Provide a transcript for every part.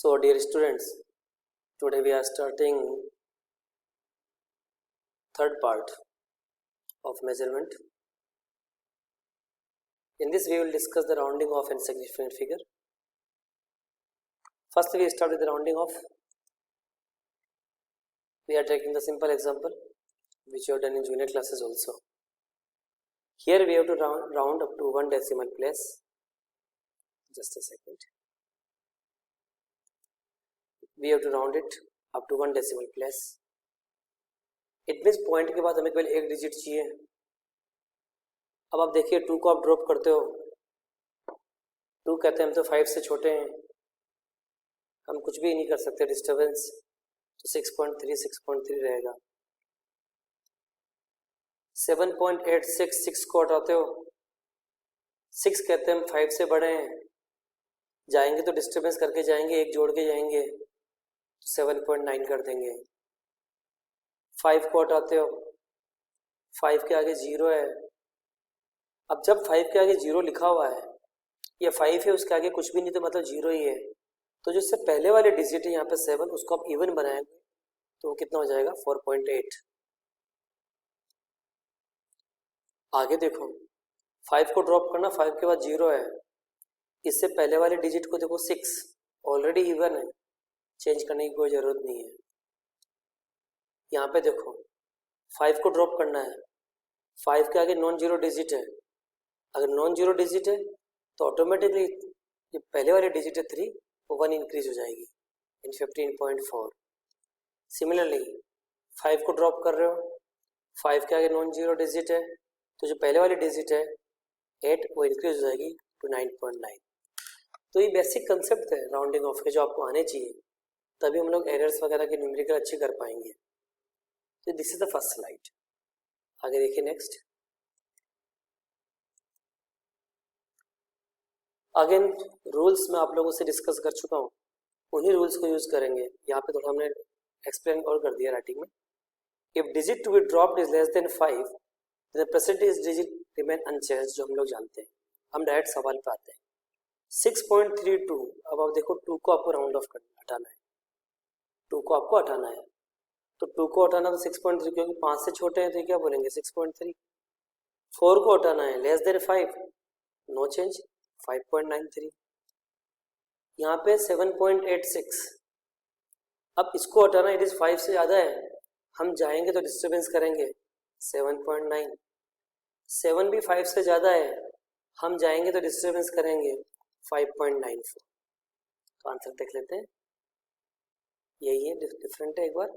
So dear students, today we are starting third part of measurement. In this we will discuss the rounding off and significant figure. First we start with the rounding off. We are taking the simple example which you have done in junior classes also. Here we have to round up to one decimal place. Just a second. We have to round it up to one decimal place. It means point के बाद हमें केवल एक digit चाहिए. अब आप देखिए 2 को आप ड्रॉप करते हो, 2 कहते हैं हम तो 5 से छोटे हैं, हम कुछ भी नहीं कर सकते डिस्टर्बेंस, तो 6.3 रहेगा. 7.86 6 को हटाते हो, 6 कहते हैं हम 5 से बड़े हैं, जाएंगे तो डिस्टर्बेंस करके जाएंगे, एक जोड़ के जाएंगे तो 7.9 कर देंगे. 5 को हटाते हो, 5 के आगे 0 है. अब जब 5 के आगे 0 लिखा हुआ है या 5 है उसके आगे कुछ भी नहीं तो मतलब 0 ही है, तो जो इससे पहले वाले डिजिट है यहाँ पे 7, उसको आप इवन बनाएंगे तो वो कितना हो जाएगा 4.8. आगे देखो 5 को ड्रॉप करना, 5 के बाद 0 है, इससे पहले वाले डिजिट को देखो 6 ऑलरेडी इवन है, चेंज करने की कोई ज़रूरत नहीं है. यहाँ पे देखो 5 को ड्रॉप करना है, 5 के आगे नॉन जीरो डिजिट है, अगर नॉन जीरो डिजिट है तो ऑटोमेटिकली जो पहले वाले डिजिट है 3 वो 1 इंक्रीज हो जाएगी इन 15.4. सिमिलरली 5 को ड्रॉप कर रहे हो, 5 के आगे नॉन जीरो डिजिट है तो जो पहले वाली डिजिट है 8 वो इंक्रीज हो जाएगी टू 9.9. तो ये बेसिक कंसेप्ट है राउंडिंग ऑफ के जो आपको आने चाहिए, तभी हम लोग एरर्स वगैरह के न्यूमेरिकल अच्छे कर पाएंगे. तो this is the first slide. आगे देखिए नेक्स्ट. अगेन रूल्स मैं आप लोगों से डिस्कस कर चुका हूँ, उन्हीं रूल्स को यूज करेंगे. यहाँ पे थोड़ा हमने एक्सप्लेन और कर दिया राइटिंग में. If digit to be dropped is less than 5 the percentage digit remain unchanged, जो हम लोग जानते हैं. हम डायरेक्ट सवाल पे आते हैं. 6.32. अब आप देखो 2 को आपको राउंड ऑफ हटाना है, 2 को आपको हटाना है, तो 2 को हटाना तो 6.3, क्योंकि 5 से छोटे हैं तो क्या बोलेंगे 6.3. 4 को हटाना है, लेस देन 5 नो चेंज 5.93. यहाँ पे 7.86. अब इसको हटाना, इट इज 5 से ज़्यादा है, हम जाएंगे तो डिस्टर्बेंस करेंगे 7.9. 7 भी 5 से ज़्यादा है, हम जाएंगे तो डिस्टर्बेंस करेंगे 5.94. तो आंसर देख लेते हैं. यही है, डिफरेंट है, एक बार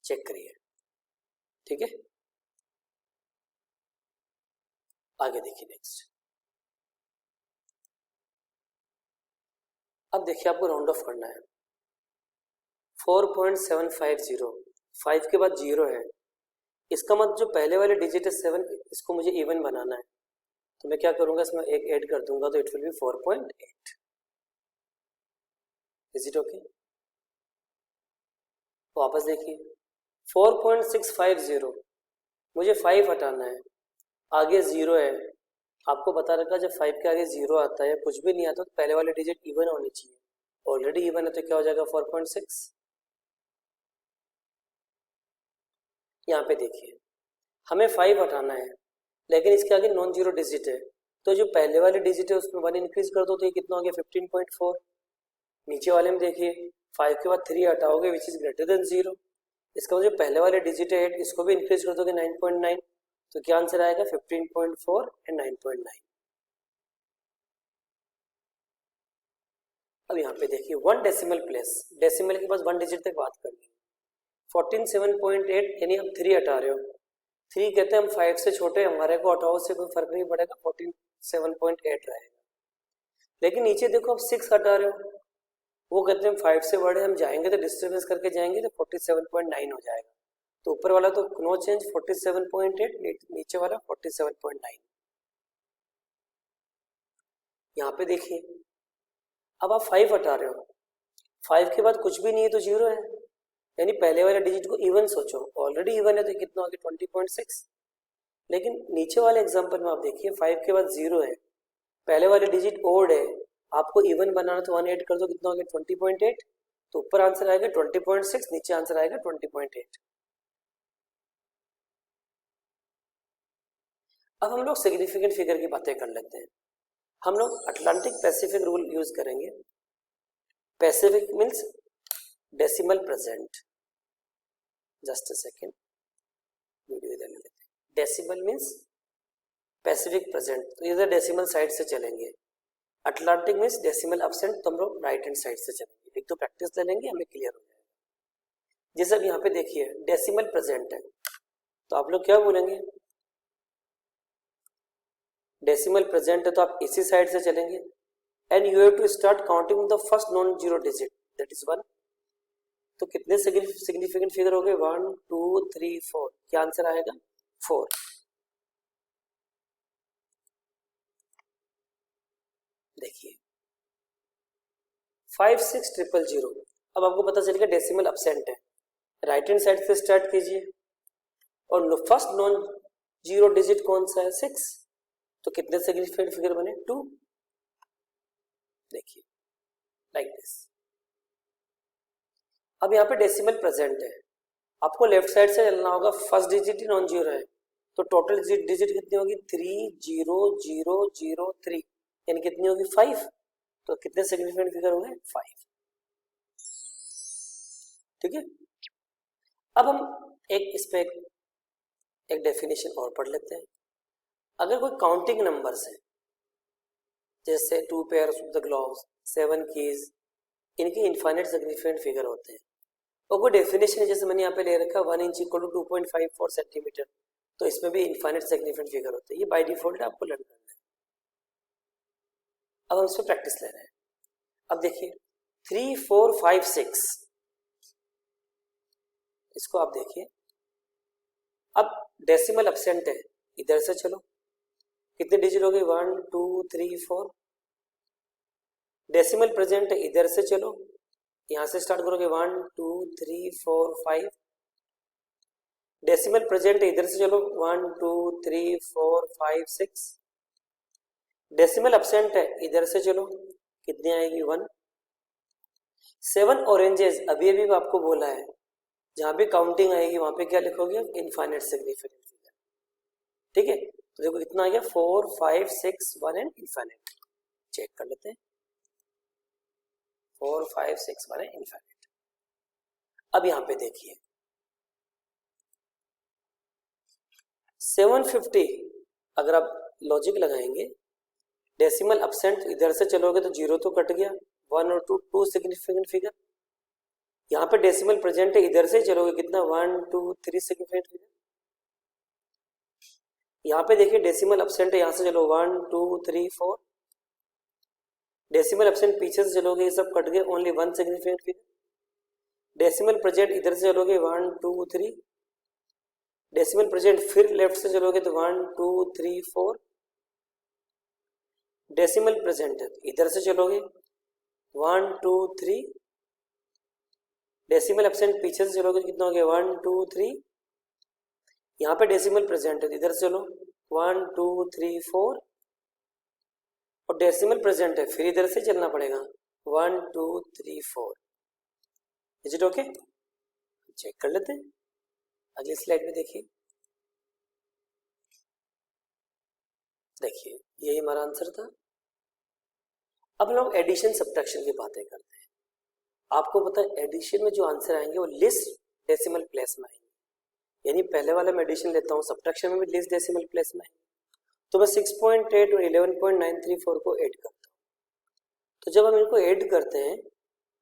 चेक करिए. ठीक है, आगे देखिए नेक्स्ट. अब देखिए आपको राउंड ऑफ करना है. 4.750, 5 के बाद 0 है, इसका मतलब जो पहले वाले डिजिट है 7, इसको मुझे इवन बनाना है, तो मैं क्या करूंगा इसमें एक ऐड कर दूंगा तो it will be 4.8. Is it okay? वापस देखिए 4.650, मुझे 5 हटाना है, आगे 0 है. आपको बता रखा जब 5 के आगे 0 आता है, कुछ भी नहीं आता तो पहले वाले डिजिट इवन होनी चाहिए, ऑलरेडी इवन है तो क्या हो जाएगा 4.6. यहाँ पे देखिए हमें 5 हटाना है, लेकिन इसके आगे नॉन जीरो डिजिट है, तो जो पहले वाले डिजिट है उसमें 1 इंक्रीज कर दो तो ये कितना हो गया 15.4. नीचे वाले में देखिए 5 के बाद 3 हटाओगे विच इज ग्रेटर देन 0, इसका जो पहले वाले डिजिट है 8, इसको भी इंक्रीज कर दोगे 9.9, तो क्या आंसर आएगा 15.4 एंड 9.9. अब यहाँ पे देखिए 1 डेसिमल प्लेस, डेसिमल के पास 1 डिजिट तक बात करनी है. 47.8 यानी हम 3 हटा रहे हो, 3 कहते हैं हम 5 से छोटे, हमारे को हटाओ से कोई फर्क नहीं पड़ेगा, 47.8 रहेगा. लेकिन नीचे देखो आप 6 हटा रहे हो, वो कहते हैं 5 से बड़े, हम जाएंगे तो डिस्टर्बेंस करके जाएंगे तो 47.9 हो जाएगा. तो ऊपर वाला तो नो चेंज 47.8, नीचे वाला 47.9. यहाँ पे देखिए अब आप 5 हटा रहे हो, 5 के बाद कुछ भी नहीं है तो 0 है, यानी पहले वाले डिजिट को इवन सोचो, ऑलरेडी इवन है तो कितना हो गया 20.6. लेकिन नीचे वाले एग्जांपल में आप देखिए 5 के बाद 0 है, पहले वाले डिजिट ओड है आपको इवन बनाना तो 1 ऐड कर दो, कितना हो गया 20.8, तो ऊपर आंसर आएगा 20.6, नीचे आंसर आएगा 20.8। अब हम लोग सिग्निफिकेंट फिगर की बातें कर लेते हैं। हम लोग अटलांटिक पैसिफिक रूल यूज करेंगे। Pacific means decimal present, just a second, video इधर ले लेते हैं। डेसिमल मीन्स पैसिफिक प्रेजेंट, तो इधर डेसिमल साइड से चलेंगे। अटलांटिक मीन्स डेसिमल अब्सेंट, तो हम लोग राइट हैंड साइड से चलेंगे। एक तो प्रैक्टिस ले लेंगे, हमें क्लियर हो जाएगा। जैसे अब यहाँ पे देखिए डेसिमल प्रेजेंट है, तो आप लोग क्या बोलेंगे, डेसिमल प्रेजेंट है तो आप इसी साइड से चलेंगे। And you have to start counting the first non zero digit, that is 1। तो कितने सिग्निफिकेंट फिगर हो गए, 1 2 3 4, क्या आंसर आएगा 4। देखिए 5 6 0 0। अब आपको पता चलेगा डेसिमल अब्सेंट है, राइट हैंड साइड से स्टार्ट कीजिए और फर्स्ट नॉन जीरो डिजिट कौन सा है 6, तो कितने सिग्निफिकेंट फिगर बने 2। देखिए लाइक दिस। अब यहाँ पे डेसिमल प्रेजेंट है, आपको लेफ्ट साइड से चलना होगा, फर्स्ट डिजिट ही नॉन जीरो है, तो टोटल डिजिट कितनी होगी 3 0 0 0 3, यानी कितनी होगी 5, तो कितने सिग्निफिकेंट फिगर हो गए 5। ठीक है, अब हम इस पे एक डेफिनेशन और पढ़ लेते हैं। अगर कोई काउंटिंग नंबर्स है, जैसे 2 pairs of the gloves, 7 keys, इनके इनफाइनाइट सिग्निफिकेंट फिगर होते हैं। और कोई डेफिनेशन जैसे मैंने यहाँ पे ले रखा 1 इंच इक्वल टू 2.54 सेंटीमीटर, तो इसमें भी इनफाइनाइट सिग्निफिकेंट फिगर होते हैं। ये बाय डिफॉल्ट आपको लर्न करना है। अब हम इस पर प्रैक्टिस ले रहे हैं। अब देखिए 3 4 5 6, इसको आप देखिए। अब डेसिमल अब्सेंट है, इधर से चलो, कितने डिजिट हो गए 1 2 3 4। डेसिमल प्रेजेंट है, इधर से चलो, यहां से स्टार्ट करोगे 1 2 3 4 5। डेसिमल प्रेजेंट है, इधर से चलो 1 2 3 4 5 6। डेसिमल अब्सेंट है, इधर से चलो, कितनी आएगी 1। 7 ऑरेंजेस, अभी अभी आपको बोला है, जहां भी काउंटिंग आएगी वहां पे क्या लिखोगे, इनफाइनाइट सिग्निफिकेंट फिगर। ठीक है, तो देखो कितना आ गया 4 5 6 1 एंड इनफाइनाइट। चेक कर लेते हैं, 4 5 6 1 एंड इनफाइनाइट। अब यहां पे देखिए 750, अगर आप लॉजिक लगाएंगे, डेसिमल अब्सेंट इधर से चलोगे तो जीरो तो कट गया, 1 और 2 सिग्निफिकेंट फिगर। यहाँ पे डेसिमल प्रेजेंट है, इधर से चलोगे कितना 1 2 3 सिग्निफिकेंट फिगर। यहाँ पे देखिए डेसिमल अब्सेंट है, यहाँ से चलो 1 2 3 4। डेसिमल अब्सेंट पीछे से चलोगे, ये सब कट गए, only 1 significant figure. Decimal present इधर से चलोगे 1 2 3। डेसिमल प्रेजेंट फिर लेफ्ट से चलोगे तो 1 2 3 4। डेसिमल प्रेजेंट इधर से चलोगे 1 2 3। डेसिमल एब्सेंट पीछे से चलोगे कितना हो गया 1 2 3। यहाँ पे डेसिमल प्रेजेंट है, इधर से चलो 1 2 3 4। और डेसिमल प्रेजेंट है, फिर इधर से चलना पड़ेगा 1 2 3 4। Is it okay? चेक कर लेते हैं, अगली स्लाइड में देखिए। देखिए यही हमारा आंसर था। अब लोग एडिशन सब्ट्रैक्शन की बातें करते हैं। आपको पता है एडिशन में जो आंसर आएंगे वो लिस्ट डेसिमल प्लेस में आएंगे, यानी पहले वाला मैं एडिशन लेता हूँ, सब्ट्रैक्शन में भी लिस्ट डेसिमल प्लेस में आएंगे। तो मैं 6.8 और 11.934 को ऐड करता हूँ। तो जब हम इनको ऐड करते हैं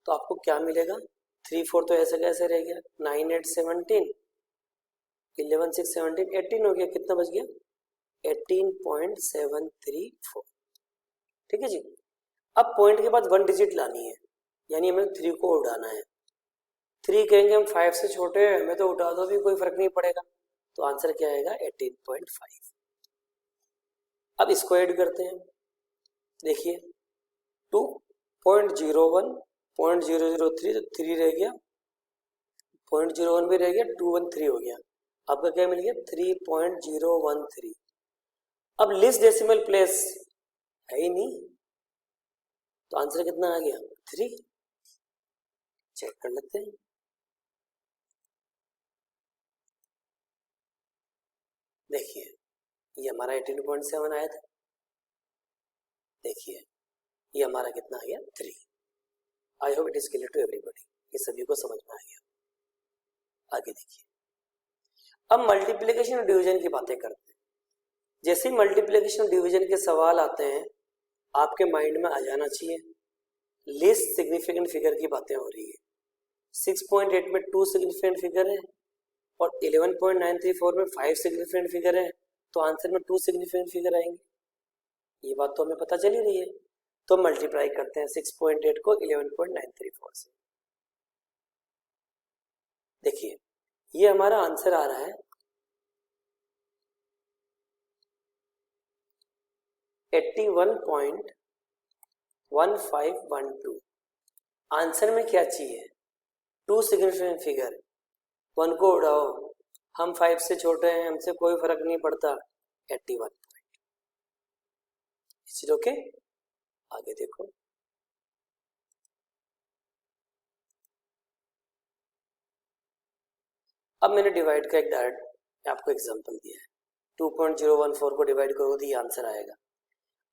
तो आपको क्या मिलेगा, 3 4 तो ऐसे कैसे रह गया, 9 8 17, 11 6 17 18 हो गया, कितना बच गया 18.734। ठीक है जी। अब पॉइंट के बाद 1 डिजिट लानी है, यानी हमें 3 को उड़ाना है। 3 कहेंगे हम 5 से छोटे हैं, हमें तो उठा दो भी कोई फर्क नहीं पड़ेगा, तो आंसर क्या आएगा 18.5। अब इसको ऐड करते हैं, देखिए 2.01 0.003, तो 3 रह गया, 0.01 भी रह गया, 213 हो गया। आपका क्या मिल गया 3.013। अब लिस्ट डेसिमल प्लेस है ही नहीं, तो आंसर कितना आ गया 3। चेक कर लेते हैं। देखिए ये हमारा 18.7 आया था, देखिए ये हमारा कितना आ गया 3। I hope it is clear to everybody, ये सभी को समझ में आ गया। आगे देखिए, अब मल्टीप्लिकेशन और डिवीजन की बातें करते हैं। जैसे ही मल्टीप्लिकेशन और डिवीजन के सवाल आते हैं आपके माइंड में आ जाना चाहिए लीस्ट सिग्निफिकेंट फिगर की बातें हो रही है। 6.8 में 2 सिग्निफिकेंट फिगर है और 11.934 में 5 सिग्निफिकेंट फिगर है, तो आंसर में 2 सिग्निफिकेंट फिगर आएंगे। ये बात तो हमें पता चल ही रही है। तो मल्टीप्लाई करते हैं 6.8 को 11.934 से। देखिए ये हमारा आंसर आ रहा है 81.1512। आंसर में क्या चाहिए 2 सिग्निफिकेंट फिगर। 1 को उड़ाओ, हम 5 से छोटे हैं, हमसे कोई फर्क नहीं पड़ता। 81 इज ओके। आगे देखो, अब मैंने डिवाइड का एक डायरेक्ट आपको एग्जांपल दिया है। 2.014 को डिवाइड करो तो ये आंसर आएगा।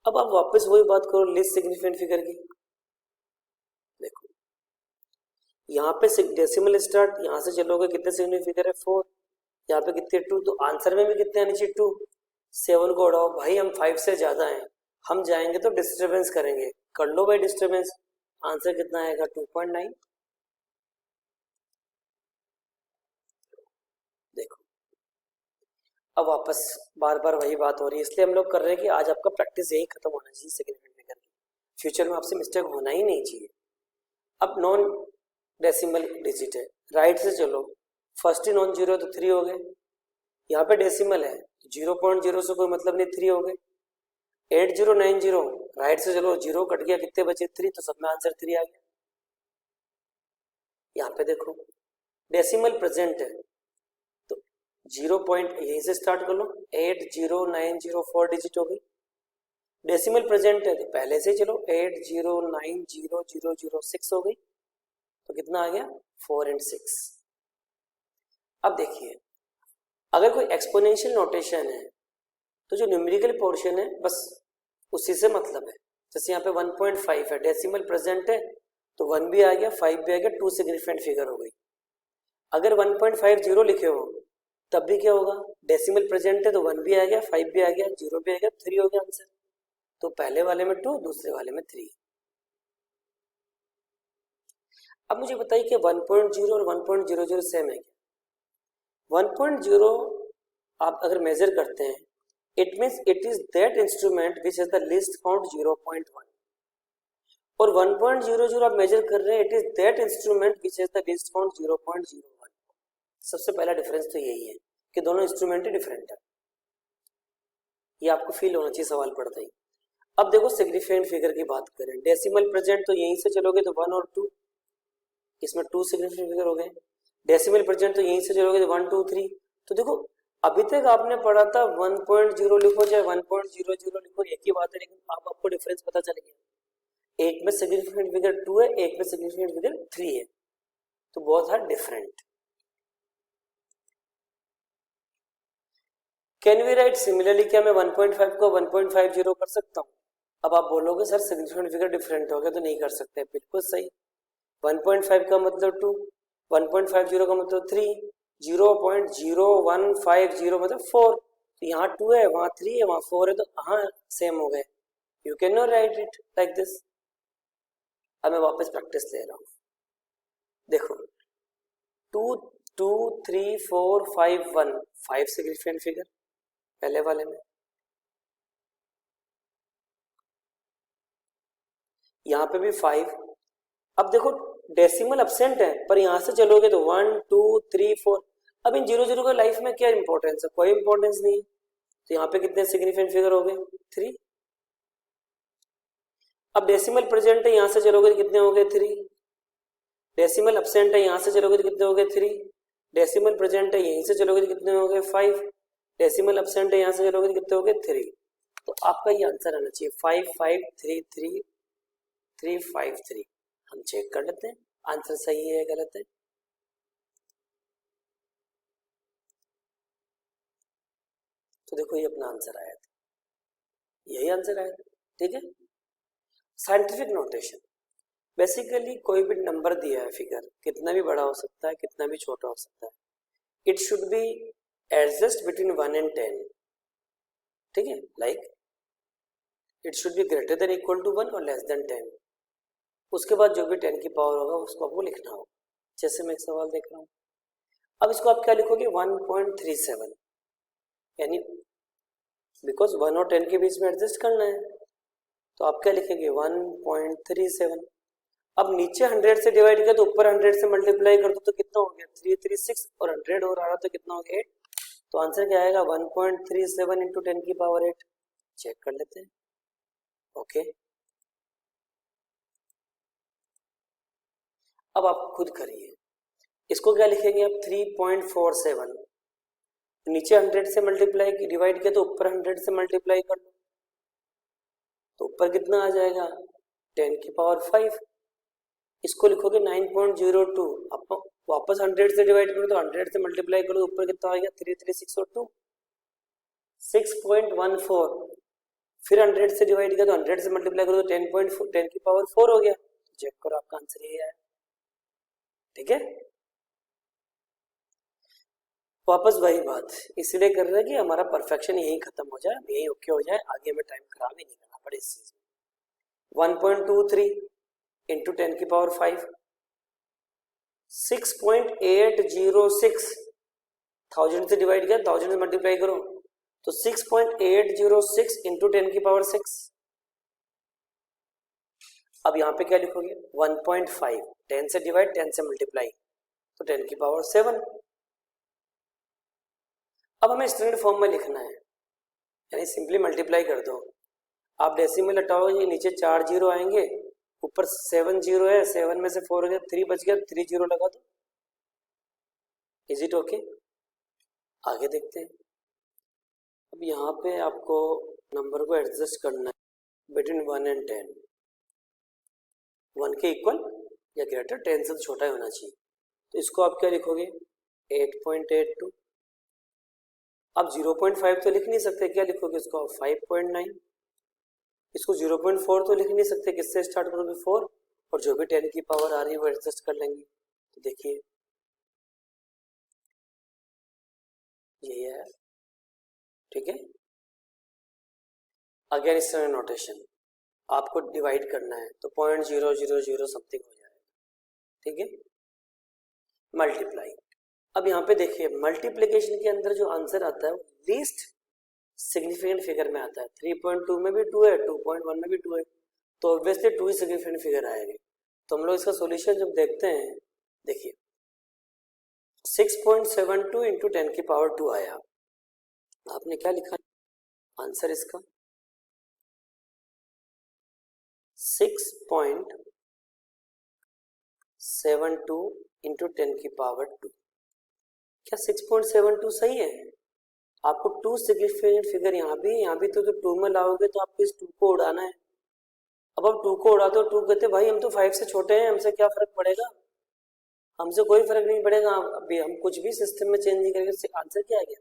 अब आप वापस वही बात करो लीस्ट सिग्निफिकेंट फिगर की। देखो यहाँ पे डेसिमल स्टार्ट, यहाँ से चलोगे कितने सिग्निफिकेंट फिगर है 4, यहाँ पे कितने 2, तो आंसर में भी कितने आने चाहिए 2। 7 को उड़ाओ, भाई हम 5 से ज्यादा हैं, हम जाएंगे तो डिस्टर्बेंस करेंगे, कर लो भाई डिस्टर्बेंस। आंसर कितना आएगा 2.9। देखो अब वापस बार बार वही बात हो रही है, इसलिए हम लोग कर रहे हैं कि आज आपका प्रैक्टिस यही खत्म होना चाहिए सिग्निफिकेंट फिगर की, फ्यूचर में आपसे मिस्टेक होना ही नहीं चाहिए। अब नॉन डेसिमल डिजिट है, राइट से चलो, फर्स्ट ही नॉन जीरो तो 3 हो गए, यहाँ पे डेसिमल है 0.0 से कोई मतलब नहीं 3 हो गए। 8090 राइट से चलो, 0 कट गया, कितने बचे 3, तो सब में आंसर 3 आ गया। यहाँ पे देखो डेसिमल प्रेजेंट है तो 0 पॉइंट यहीं से स्टार्ट कर लो, 80904 डिजिट हो गई। डेसिमल प्रेजेंट है तो पहले से चलो 8090006 हो गई, तो कितना आ गया 4 और 6। अब देखिए अगर कोई एक्सपोनेंशियल नोटेशन है तो जो न्यूमेरिकल पोर्शन है बस उसी से मतलब है। जैसे यहाँ पे 1.5 है, डेसिमल प्रेजेंट है तो 1 भी आ गया, 5 भी आ गया, 2 सिग्निफिकेंट फिगर हो गई। अगर 1.50 लिखे हो तब भी क्या होगा, डेसिमल प्रेजेंट है तो 1 भी आ गया, 5 भी आ गया, 0 भी आ गया, 3 हो गया आंसर। तो पहले वाले में 2, दूसरे वाले में 3। अब मुझे बताइए कि 1.0 और 1.00 सेम है क्या। 1.0 आप अगर मेजर करते हैं it means it is that instrument which has the least count 0.1, और 1.00 आप मेजर कर रहे हैं it is that instrument which has the least count 0.01। सबसे पहला डिफरेंस तो यही है कि दोनों इंस्ट्रूमेंट ही डिफरेंट है, ये आपको फील होना चाहिए सवाल पढ़ते ही। अब देखो सिग्निफिकेंट फिगर की बात करें, डेसिमल प्रेजेंट तो यहीं से चलोगे तो 1 और 2, इसमें 2 सिग्निफिकेंट फिगर हो गए। डेसिमल प्रेजेंट तो यहीं से चलोगे तो 1 2 3। तो देखो अभी तक आपने पढ़ा था 1.0 लिखो चाहे 1.00 लिखो एक ही बात है, लेकिन अब आपको डिफरेंस पता चल गया। एक में सिग्निफिकेंट फिगर 2 है, एक में सिग्निफिकेंट फिगर 3 है, तो बहुत है different. Can we write similarly, क्या मैं 1.5 को 1.50 कर सकता हूँ। अब आप बोलोगे सर सिग्निफिकेंट फिगर डिफरेंट हो गया तो नहीं कर सकते, बिल्कुल सही। 1.5 का मतलब 2, 1.50 का मतलब 3, 0.0150 मतलब 4, तो यहाँ 2 है वहां 3 है वहां 4 है, तो हाँ सेम हो गए। You can not right it like this. अब मैं वापस प्रैक्टिस ले रहा हूँ, देखो 2 2 3 4 5 1, 5 सिग्निफिकेंट फिगर पहले वाले में, यहाँ पे भी 5। अब देखो डेसिमल एब्सेंट है पर यहां से चलोगे तो 1 2 3 4। अब इन 0 0 का लाइफ में क्या इंपॉर्टेंस है, कोई इंपॉर्टेंस नहीं है, तो यहाँ पे कितने सिग्निफिकेंट फिगर हो गए 3। अब डेसिमल प्रेजेंट है, यहां से चलोगे तो कितने हो गए 3। डेसिमल एब्सेंट है, यहां से चलोगे तो कितने हो गए 3। डेसिमल प्रेजेंट है, यहीं से चलोगे तो कितने हो गए 5। डेसिमल एब्सेंट है, यहां से चलोगे तो कितने हो गए 3। तो आपका ये आंसर आना चाहिए 5 5 3 3 353। हम चेक कर लेते हैं आंसर सही है गलत है। तो देखो ये अपना आंसर आया था, यही आंसर आया था, ठीक है। साइंटिफिक नोटेशन, बेसिकली कोई भी नंबर दिया है फिगर, कितना भी बड़ा हो सकता है कितना भी छोटा हो सकता है, it should be adjust between 1 and 10, ठीक है। Like it should be greater than equal to 1 और लेस देन 10। उसके बाद जो भी 10 की पावर होगा उसको आपको लिखना होगा। जैसे मैं एक सवाल देख रहा हूँ, अब इसको आप क्या लिखोगे 1.37, यानी बिकॉज 1 और 10 के बीच में एडजस्ट करना है, तो आप क्या लिखेंगे 1.37। अब नीचे 100 से डिवाइड किया तो ऊपर 100 से मल्टीप्लाई कर दो तो कितना हो गया 336, और 100 और आ रहा तो कितना हो गया 8, तो आंसर क्या आएगा 1.37 इंटू 10 की पावर 8। चेक कर लेते हैं, ओके। अब आप खुद करिए, इसको क्या लिखेंगे आप 3.47, नीचे 100 से मल्टीप्लाई की डिवाइड किया तो ऊपर 100 से मल्टीप्लाई कर लो तो ऊपर कितना आ जाएगा 10 की पावर 5। इसको लिखोगे 9.02, आप वापस 100 से डिवाइड करो तो 100 से मल्टीप्लाई करो तो ऊपर कितना आ गया 336 और 2 6.14, फिर 100 से डिवाइड किया तो 100 से मल्टीप्लाई करो तो 10 की पावर 4 हो गया। चेक करो आपका आंसर ये है, ठीक है। वापस वही बात इसलिए कर रहे हैं कि हमारा परफेक्शन यही खत्म हो जाए, यही ओके हो जाए, आगे हमें टाइम खराब ही नहीं करना पड़े इस चीज में। 1.23 इंटू 10 की पावर 5, 6.806, 1000 से डिवाइड किया 1000 से मल्टीप्लाई करो तो 6.806 इंटू 10 की पावर 6। अब यहां पे क्या लिखोगे 1.5, 10 से डिवाइड 10 से मल्टीप्लाई तो 10 की पावर 7। अब हमें स्टैंडर्ड फॉर्म में लिखना है, यानी सिंपली मल्टीप्लाई कर दो। आप डेसिमल हटाओगे नीचे 4 जीरो आएंगे, ऊपर 7 जीरो है, 7 में से 4 हो गया 3 बच गया, 3 जीरो लगा दो। Is it okay? आगे देखते हैं। अब यहाँ पे आपको नंबर को एडजस्ट करना है बिटवीन 1 and 10, 1 के इक्वल या ग्रेटर, 10 से छोटा ही होना चाहिए। तो इसको आप क्या लिखोगे 8.82। आप 0.5 तो लिख नहीं सकते, क्या लिखोगे इसको 5.9। इसको 0.4 तो लिख नहीं सकते, किससे स्टार्ट करोगे 4, और जो भी 10 की पावर आ रही है वो एडजस्ट कर लेंगे। तो देखिए यही है, ठीक है। अगेन इस तरह नोटेशन आपको डिवाइड करना है तो 0.000 समथिंग हो जाएगा, ठीक है। मल्टीप्लाई, अब यहाँ पे देखिए मल्टीप्लिकेशन के अंदर जो आंसर आता है वो लीस्ट सिग्निफिकेंट फिगर में आता है। 3.2 में भी 2 है, 2.1 में भी 2 है, तो ऑब्वियसली 2 ही सिग्निफिकेंट फिगर आएंगे। तो हम लोग इसका सॉल्यूशन जब देखते हैं, देखिए 6.72 इंटू 10 की पावर 2 आया। आपने क्या लिखा आंसर इसका 6.72 इंटू 10 की पावर 2। क्या 6.72 सही है? आपको 2 सिग्निफिकेंट फिगर यहाँ भी तो 2 में लाओगे तो आपको इस 2 को उड़ाना है। अब आप 2 को उड़ाते हो, 2 कहते भाई हम तो 5 से छोटे हैं, हमसे क्या फर्क पड़ेगा, हमसे कोई फर्क नहीं पड़ेगा, अभी हम कुछ भी सिस्टम में चेंज नहीं करेंगे। आंसर क्या आ गया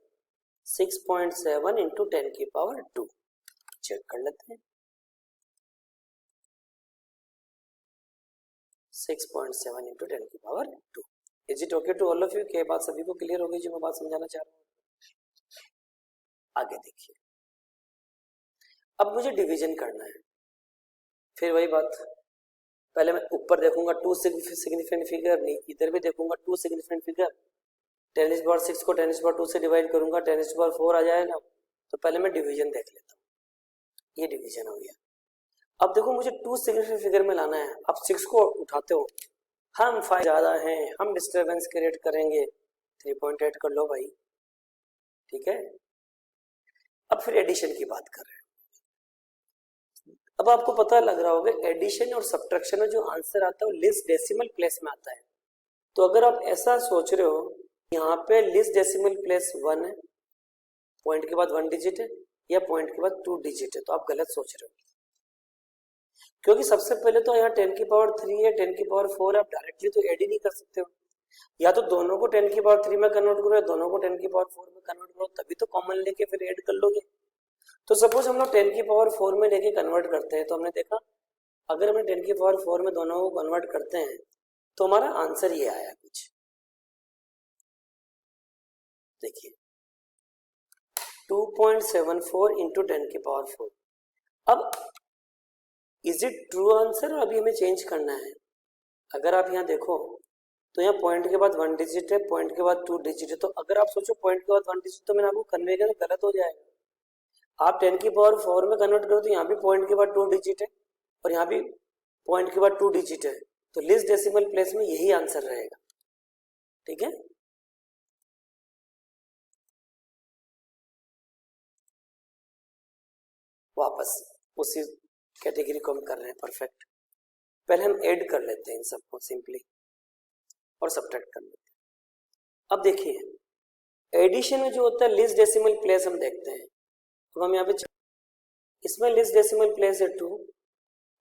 6.7 इंटू 10 की पावर 2। चेक कर लेते हैं 6.7 इंटू 10 की power 2। Is it okay to all of you? क्या बात सभी को क्लियर हो गई जो मैं बात समझाना चाह रहा हूँ? आगे देखिए, अब मुझे डिवीजन करना है। फिर वही बात, पहले मैं ऊपर देखूंगा 2 सिग्निफिकेंट फिगर, नहीं इधर भी देखूंगा 2 सिग्निफिकेंट फिगर, 10⁻6 को 10⁻2 से डिवाइड करूंगा 10⁻4 आ जाएगा। तो पहले मैं डिवीजन देख लेता हूँ, ये डिवीजन हो गया। अब देखो मुझे 2 सिग्निफिकेंट फिगर में लाना है। आप 6 को उठाते हो, हम 5 ज्यादा हैं, हम डिस्टर्बेंस क्रिएट करेंगे, 3.8 कर लो भाई, ठीक है। अब फिर एडिशन की बात कर रहे हैं। अब आपको पता लग रहा होगा एडिशन और सब्ट्रैक्शन में जो आंसर आता है वो लीस्ट डेसिमल प्लेस में आता है। तो अगर आप ऐसा सोच रहे हो यहाँ पे लीस्ट डेसिमल प्लेस 1 है, पॉइंट के बाद 1 डिजिट है, या पॉइंट के बाद 2 डिजिट है, तो आप गलत सोच रहे हो। क्योंकि सबसे पहले तो यहाँ 10 की पावर 3 है, 10 की पावर 4 आप डायरेक्टली तो ऐड ही नहीं कर सकते हो, या तो दोनों को 10 की पावर 3 में कन्वर्ट करो या दोनों को 10 की पावर 4 में कन्वर्ट करो, तभी तो कॉमन लेके फिर ऐड कर लोगे। तो सपोज हम लोग 10 की पावर 4 में लेके कन्वर्ट करते हैं, तो हमने देखा अगर हम 10 की पावर 4 में दोनों को कन्वर्ट करते हैं तो हमारा आंसर ये आया कुछ, देखिए 2.74 इंटू 10 की पावर 4। अब इज इट ट्रू आंसर, अभी हमें चेंज करना है। अगर आप यहाँ देखो तो यहाँ पॉइंट के बाद 1 डिजिट है, पॉइंट के बाद 2 डिजिट है, तो अगर आप सोचो पॉइंट के बाद 1 डिजिट तो मैंने आपको कन्वे किया तो गलत हो जाएगा। आप 10 की पावर 4 में कन्वर्ट करो तो यहाँ भी पॉइंट के बाद 2 डिजिट है और यहाँ भी पॉइंट के बाद 2 डिजिट है, तो लीस्ट डेसिमल प्लेस में यही आंसर रहेगा। ठीक है, वापस उसी कैटेगरी को हम कर रहे हैं। परफेक्ट, पहले हम ऐड कर लेते हैं इन सबको सिंपली और सब्ट्रैक्ट कर लेते हैं। अब देखिए एडिशन में जो होता है लीस्ट डेसिमल प्लेस हम देखते हैं। अब हम यहाँ पे इसमें लीस्ट डेसिमल प्लेस है 2,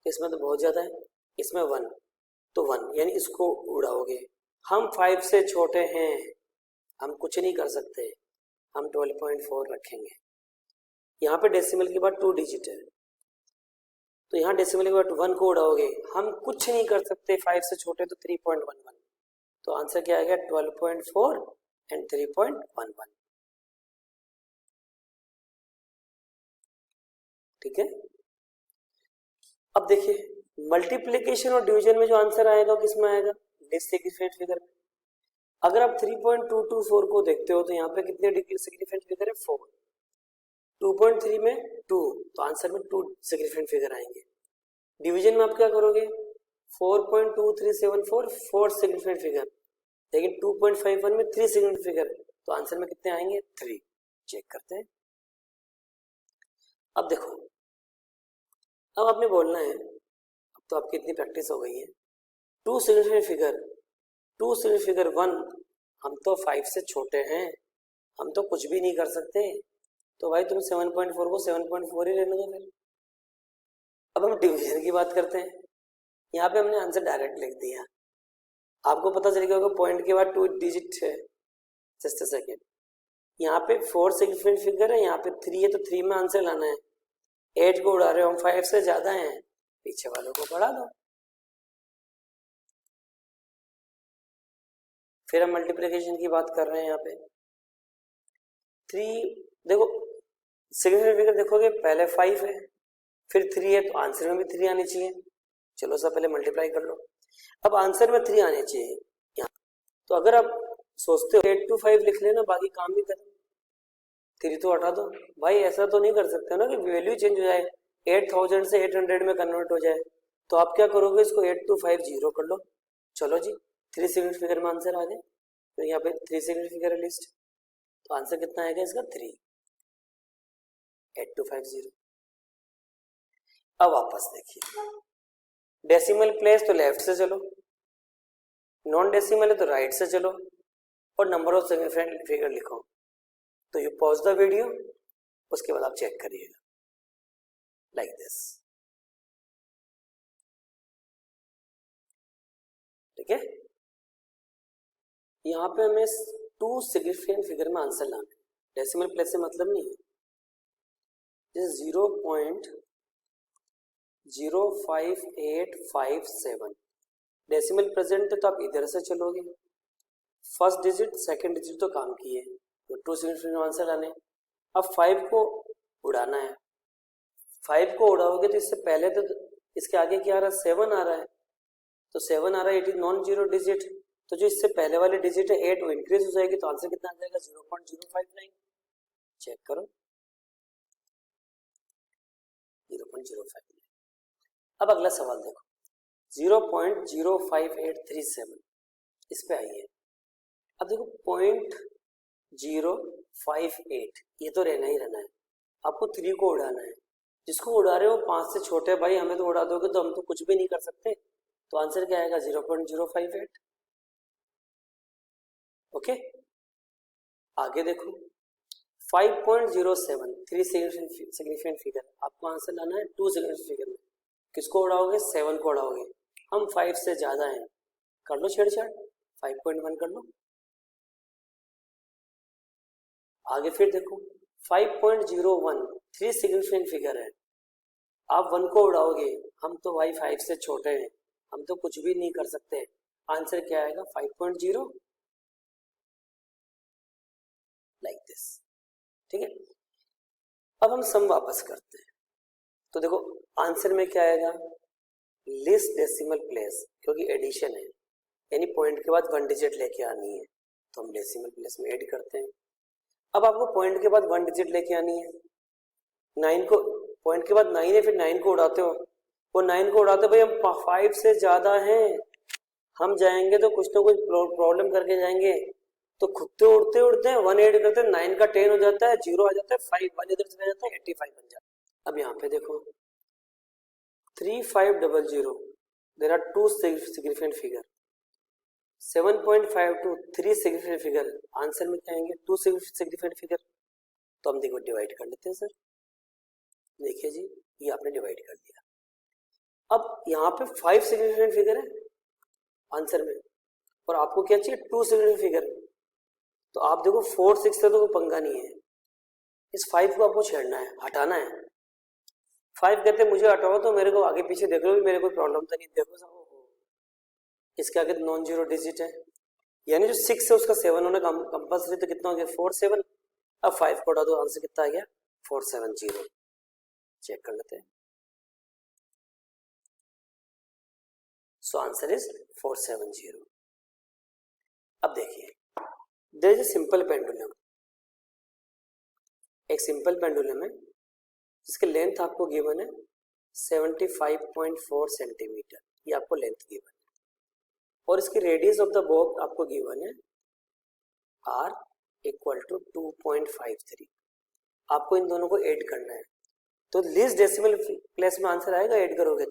इसमें तो बहुत ज्यादा है, इसमें 1 तो 1 यानी इसको उड़ाओगे। हम 5 से छोटे हैं, हम कुछ नहीं कर सकते, हम 12.4 रखेंगे। यहाँ पे डेसिमल के बाद 2 डिजिट है तो यहाँ डेसिमल के बाद 1 को उड़ाओगे, हम कुछ नहीं कर सकते, 5 से छोटे तो 3.11, तो आंसर क्या आएगा 12.4 एंड 3.11। ठीक है, अब देखिए मल्टीप्लिकेशन और डिवीजन में जो आंसर आएगा किसमें आएगा, लिस्ट सिग्निफिकेंट फिगर में। अगर आप 3.224 को देखते हो तो यहाँ पे कितने सिग्निफिकेंट फिगर है 4, 2.3 में 2 तो आंसर में 2 सिग्निफिकेंट फिगर आएंगे। डिवीजन में आप क्या करोगे 4.2374 4 सिग्निफिकेंट फिगर, लेकिन 2.51 में 3 सिग्निफिकेंट फिगर, तो आंसर में कितने आएंगे 3। चेक करते हैं। अब देखो, अब आपने बोलना है, अब तो आपकी इतनी प्रैक्टिस हो गई है, 2 सिग्निफिकेंट फिगर 2 सिग्निफिकेंट फिगर 1, हम तो 5 से छोटे हैं, हम तो कुछ भी नहीं कर सकते, तो भाई तुम 7.4 को 7.4 ही लेने दो फिर। अब हम डिवीजन की बात करते हैं, यहाँ पे हमने आंसर डायरेक्ट लिख दिया, आपको पता चलेगा कि पॉइंट के बाद 2 डिजिट है। जस्ट अ सेकेंड, यहाँ पे 4 सिग्निफिकेंट फिगर है, यहाँ पे 3 है, तो 3 में आंसर लाना है। 8 को उड़ा रहे हो हम, 5 से ज्यादा हैं, पीछे वालों को बढ़ा दो। फिर हम मल्टीप्लिकेशन की बात कर रहे हैं, यहाँ पे 3 देखो सिग्निफिकेंट फिगर देखोगे, पहले 5 है फिर 3 है, तो आंसर में भी 3 आनी चाहिए। चलो सब पहले मल्टीप्लाई कर लो, अब आंसर में 3 आने चाहिए यहाँ। तो अगर आप सोचते हो 8 to 5 लिख लेना, बाकी काम भी करें, 3 तो हटा दो। भाई ऐसा तो नहीं कर सकते ना कि वैल्यू चेंज हो जाए, 8000 से 800 में कन्वर्ट हो जाए, तो आप क्या करोगे, इसको 8 to 5 0 कर लो। चलो जी 3 सिग्निफिकेंट फिगर में आंसर आ जाए, तो यहाँ पे 3 सिग्निफिकेंट फिगर लिस्ट, तो आंसर कितना आएगा इसका 3, 8 to 5 0। अब वापस देखिए, डेसिमल प्लेस तो लेफ्ट से चलो, नॉन डेसिमल है तो राइट से चलो, और नंबर ऑफ सिग्निफिकेंट फिगर लिखो। तो यू पॉज द वीडियो, उसके बाद आप चेक करिएगा लाइक दिस। ठीक है, यहाँ पे हमें 2 सिग्निफिकेंट फिगर में आंसर लाना है, डेसिमल प्लेस से मतलब नहीं है। जैसे 0.05857 डेसिमल प्रेजेंट है तो आप इधर से चलोगे, फर्स्ट डिजिट सेकंड डिजिट तो काम किए, तो 2 सिग्निफिकेंट आंसर लाने। अब 5 को उड़ाना है, 5 को उड़ाओगे तो इससे पहले तो इसके आगे क्या आ रहा है 7 आ रहा है, तो 7 आ रहा है, it is non zero digit, तो जो इससे पहले वाले डिजिट है 8 वो इंक्रीज हो जाएगी, तो आंसर कितना आ जाएगा 0.059। चेक करो 0.059। अब अगला सवाल देखो 0.05837, इस पे आइए। अब देखो 0.058 ये तो रहना ही रहना है, आपको 3 को उड़ाना है, जिसको उड़ा रहे हो 5 से छोटे, भाई हमें तो उड़ा दोगे तो हम तो कुछ भी नहीं कर सकते, तो आंसर क्या आएगा 0.058। ओके, आगे देखो 5.07 3 सिग्निफिकेंट फिगर, आपको आंसर लाना है 2 सिग्निफिकेंट फिगर में, किसको उड़ाओगे? 7 को उड़ाओगे। हम 5 से ज़्यादा हैं, कर लो छेड़छाड़, 5.1 कर लो। आगे फिर देखो 5.01 3 सिग्निफिकेंट फिगर है, आप 1 को उड़ाओगे, हम तो भाई 5 से छोटे हैं, हम तो कुछ भी नहीं कर सकते। आंसर क्या आएगा? 5.0 लाइक दिस। ठीक है, अब हम सम वापस करते हैं। तो देखो आंसर में क्या आएगा? लिस्ट डेसिमल प्लेस, क्योंकि एडिशन है यानी पॉइंट के बाद 1 डिजिट लेके आनी है, तो हम डेसिमल प्लेस में ऐड करते हैं। अब आपको पॉइंट के बाद 1 डिजिट लेके आनी है, 9 को, पॉइंट के बाद 9 है, फिर 9 को उड़ाते हो, वो 9 को उड़ाते भाई हम 5 से ज्यादा हैं, हम जाएंगे तो कुछ ना कुछ प्रॉब्लम करके जाएंगे, तो खुद तो उड़ते उड़ते हैं 1 ऐड करते हैं, 9 का 10 हो जाता है, 0 आ जाता है, 5 1 इधर चला जाता है, 85 बन जाता है। अब यहाँ पे देखो 3500, there are 2 significant figure, 7.52 3 significant figure, answer में क्या आएंगे? 2 सिग्निफिकेंट फिगर। तो हम देखो डिवाइड कर लेते हैं सर, देखिए जी ये आपने डिवाइड कर दिया। अब यहाँ पे 5 सिग्निफिकेंट फिगर है आंसर में, और आपको क्या चाहिए? 2 सिग्निफिकेंट फिगर। तो आप देखो 4 6 से तो कोई पंगा नहीं है, इस 5 को आपको छेड़ना है, हटाना है। 5 कहते हैं मुझे हटाओ, तो मेरे को आगे पीछे देख लो, मेरे कोई प्रॉब्लम तो नहीं, देखो सब इसके आगे नॉन जीरो डिजिट है, यानी जो 6 है उसका 7 होना कंपल्सरी, तो कितना हो गया? 4 7। अब 5 को हटा दो, आंसर कितना आ गया? 470। चेक कर लेते हैं, सो आंसर इज 470। अब देखिए there is a simple pendulum, एक सिंपल पेंडुलम है जिसके लेंथ आपको गिवन है 75.4 सेंटीमीटर, ये आपको लेंथ गिवन है, और इसकी रेडियस ऑफ द बॉब आपको गिवन है r इक्वल टू 2.53। आपको इन दोनों को ऐड करना है, तो लीस्ट डेसिमल प्लेस में आंसर आएगा ऐड करोगे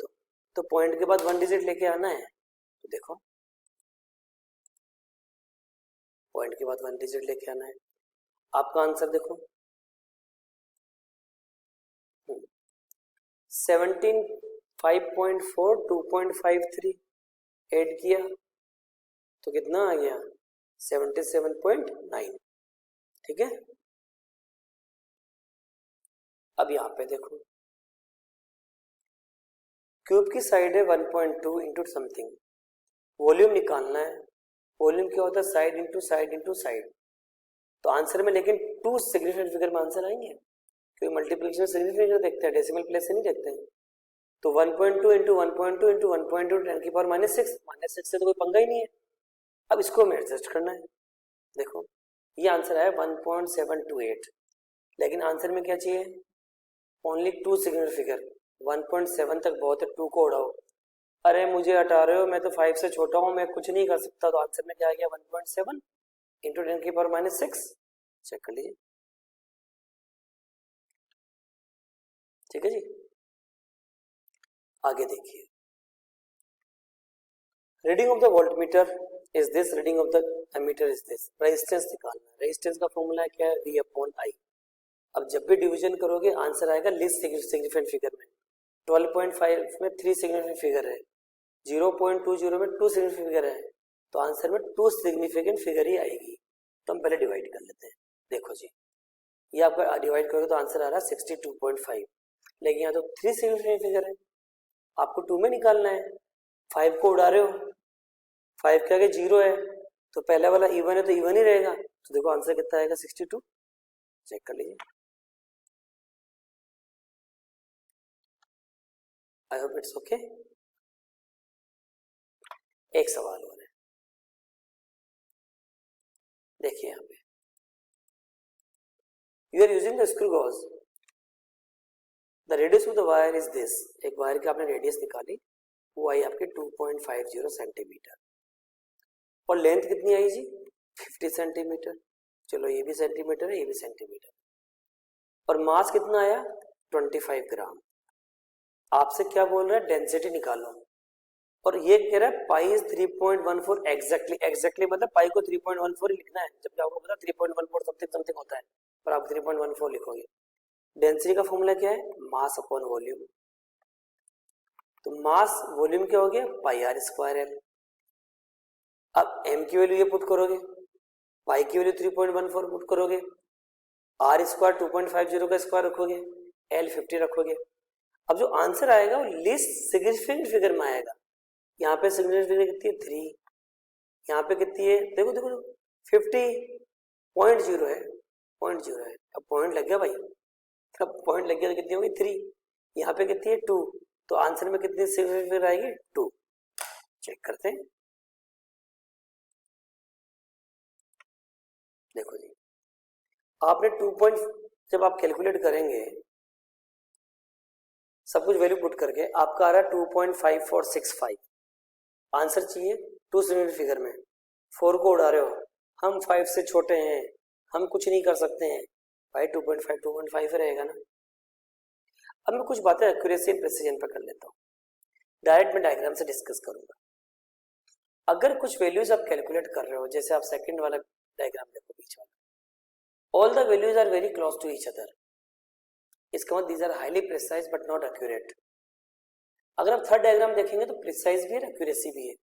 तो पॉइंट के बाद 1 डिजिट लेके आना है। तो देखो पॉइंट के बाद 1 डिजिट लेके आना है, आपका आंसर देखो 17.5.4 2.53 ऐड किया तो कितना आ गया? 77.9। ठीक है, अब यहां पे देखो क्यूब की साइड है 1.2 इंटू समथिंग, वॉल्यूम निकालना है, वॉल्यूम क्या होता है? Side into side into side. तो आंसर में लेकिन 2 सिग्निफिकेंट फिगर में आंसर आएंगे, क्योंकि मल्टीप्लिकेशन सिग्निफिकेंट देखते हैं, डेसिमल प्लेस से नहीं देखते हैं। तो 1.2 इंटू 1.2 इंटू 1.2 10 की पावर -6 से तो कोई पंगा ही नहीं है। अब इसको हमें एडजस्ट करना है, देखो ये आंसर आया 1.728, लेकिन आंसर में क्या चाहिए? ओनली 2 सिग्निफिकेंट फिगर, 1.7 तक बहुत है, 2 को उड़ाओ। अरे मुझे हटा रहे हो, मैं तो 5 से छोटा हूं, मैं कुछ नहीं कर सकता, तो आंसर में क्या आ गया? 1.7 इंटू 10 की पावर -6। चेक कर लीजिए, ठीक है जी। आगे देखिए, reading of the voltmeter is this, reading of the ammeter is this. Resistance निकालना है, रेजिस्टेंस का फॉर्मूला क्या है? V upon I। अब जब भी डिवीजन करोगे आंसर आएगा लीस्ट सिग्निफिकेंट फिगर में। 12.5 में 3 सिग्निफिकेंट फिगर है, 0.20 में 2 सिग्निफिकेंट फिगर है, तो आंसर में 2 सिग्निफिकेंट फिगर ही आएगी। तो हम पहले डिवाइड कर लेते हैं, देखो जी ये आपका डिवाइड करोगे तो आंसर आ रहा है 62.5, लेकिन यहाँ तो 3 सिग्निफिकेंट फिगर है, आपको 2 में निकालना है। 5 को उड़ा रहे हो, 5 के आगे 0 है, तो पहला वाला इवन है तो इवन ही रहेगा, तो देखो आंसर कितना आएगा? 62। चेक कर लीजिए, आई होप इट्स ओके। एक सवाल और है, देखिए यहाँ पे you are using the screw gauge, the radius of the wire is this. एक वायर की आपने रेडियस निकाली, वो आई आपकी 2.50 सेंटीमीटर, और लेंथ कितनी आई जी? 50 सेंटीमीटर। चलो ये भी सेंटीमीटर है, ये भी सेंटीमीटर, और मास कितना आया? 25 ग्राम। आपसे क्या बोल रहा है? डेंसिटी निकालो, और ये कह रहा है पाई इज 3.14 एग्जैक्टली। एग्जैक्टली मतलब पाई को 3.14 लिखना है, जबकि आपको पता 3.14 समथिंग समथिंग होता है, पर आप 3.14 लिखोगे। डेंसिटी का फॉर्मूला क्या है? Mass upon volume. तो मास वॉल्यूम क्या हो गया पाई आर स्क्वायर एल। अब m की वैल्यू ये पुट करोगे, पाई की वैल्यू 3.14 पुट करोगे, आर स्क्वायर 2.50 का स्क्वायर रखोगे, एल 50 रखोगे। अब जो आंसर आएगा वो लीस्ट सिग्निफिकेंट फिगर में आएगा। यहाँ पे सिग्निफिकेंट फिगर कितनी है 3, यहाँ पे कितनी है देखो देखो 50.0 है, 0.0 है। अब पॉइंट लग गया भाई, अब पॉइंट लग गया तो कितनी होगी 3, यहाँ पे कितनी है 2, तो आंसर में कितनी सिग्निफिकेंट फिगर आएगी 2। चेक करते हैं, देखो जी आपने 2 जब आप कैलकुलेट करेंगे सब कुछ वैल्यू पुट करके आपका आ रहा है 2.5465। आंसर चाहिए 2 सिग्निफिकेंट फिगर में, 4 को उड़ा रहे हो, हम 5 से छोटे हैं, हम कुछ नहीं कर सकते हैं भाई, 2.5 रहेगा ना। अब मैं कुछ बातें एक्यूरेसी एंड प्रेसिजन पर कर लेता हूँ, डायरेक्ट मैं डायग्राम से डिस्कस करूंगा। अगर कुछ वैल्यूज आप कैलकुलेट कर रहे हो, जैसे आप सेकंड वाला डायग्राम देखो बीच वाला, all the values are very close to each other, इसका मतलब these are highly precise but not accurate. अगर आप थर्ड डायग्राम देखेंगे तो प्रिसाइज भी है एक्यूरेसी भी है।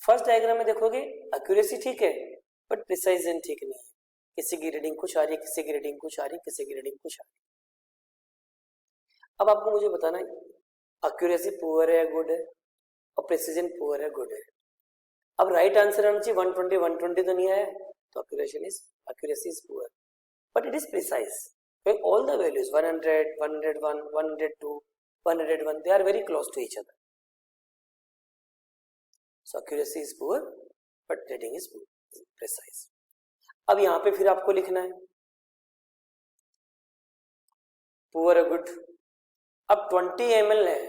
फर्स्ट डायग्राम में देखोगे एक्यूरेसी ठीक है बट प्रिसाइजन ठीक नहीं है, किसी की रीडिंग कुछ आ रही है, किसी की रीडिंग कुछ आ रही है, किसी की रीडिंग कुछ आ रही है। अब आपको मुझे बताना है एक्यूरेसी पुअर है गुड है और प्रिसीजन पुअर है गुड है। अब राइट आंसर आना चाहिए 120 तो नहीं आया, तो accuracy is poor but it is precise, when all the values 100 101 102 101 they are very close to each other, so accuracy is poor but reading is precise। अब यहाँ पे फिर आपको लिखना है पुअर है गुड। अब 20 ml है,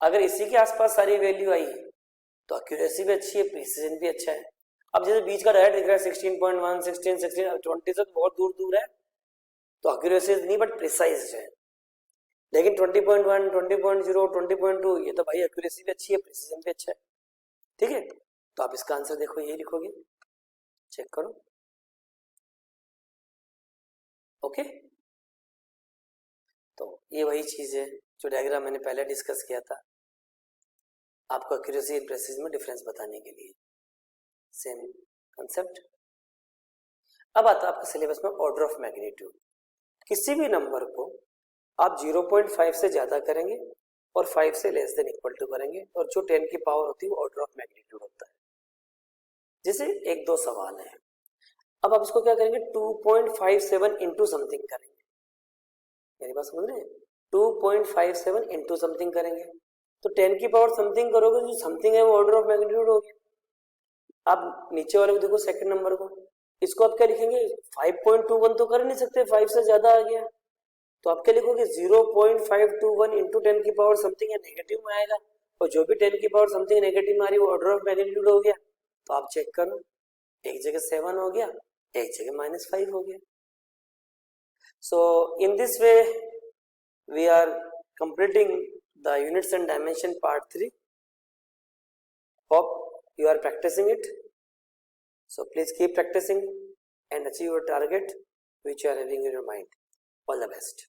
अगर इसी के आसपास सारी वैल्यू आई तो एक्यूरेसी भी अच्छी है, प्रिसीजन भी अच्छा है। अब जैसे बीच का डायरेक्ट दिख रहा है 16.1 16 16 20 से तो बहुत दूर दूर है, तो एक्यूरेसी नहीं बट प्रिसाइज है। लेकिन 20.1 20.0 20.2 ये तो भाई एक्यूरेसी भी अच्छी है, प्रिसीजन भी अच्छा है, ठीक है। तो आप इसका आंसर देखो यही लिखोगे, चेक करो, ओके। तो ये वही चीज है जो डायग्राम मैंने पहले डिस्कस किया था, आपको एक्यूरेसी और प्रिसीजन में डिफरेंस बताने के लिए, सेम कंसेप्ट। अब आता है आपका सिलेबस में ऑर्डर ऑफ मैग्नीट्यूड। किसी भी नंबर को आप 0.5 से ज्यादा करेंगे और 5 से लेस देन इक्वल टू करेंगे, और जो 10 की पावर होती है वो ऑर्डर ऑफ मैग्नीट्यूड होता है। जैसे एक दो सवाल है, अब आप इसको क्या करेंगे 2.57 इंटू समथिंग करेंगे, मेरी बात समझ रहे हैं, 2.57 इंटू समथिंग करेंगे तो 10 की पावर समथिंग करोगे, जो समथिंग है वो ऑर्डर ऑफ मैग्नीट्यूड हो गया। आप नीचे वाले को देखो सेकंड नंबर को, इसको आप क्या लिखेंगे 5.21 तो कर नहीं सकते, 5 से ज्यादा आ गया, तो आप क्या लिखोगे 0.521 इंटू 10 की पावर समथिंग है, नेगेटिव में आएगा, और जो भी 10 की पावर समथिंग नेगेटिव में आ रही है वो ऑर्डर ऑफ मैग्नीट्यूड हो गया। तो आप चेक करो, एक जगह 7 हो गया, एक जगह -5 हो गया। So in this way we are completing the units and dimension part 3. Hope you are practicing it. So please keep practicing and achieve your target which you are having in your mind. All the best.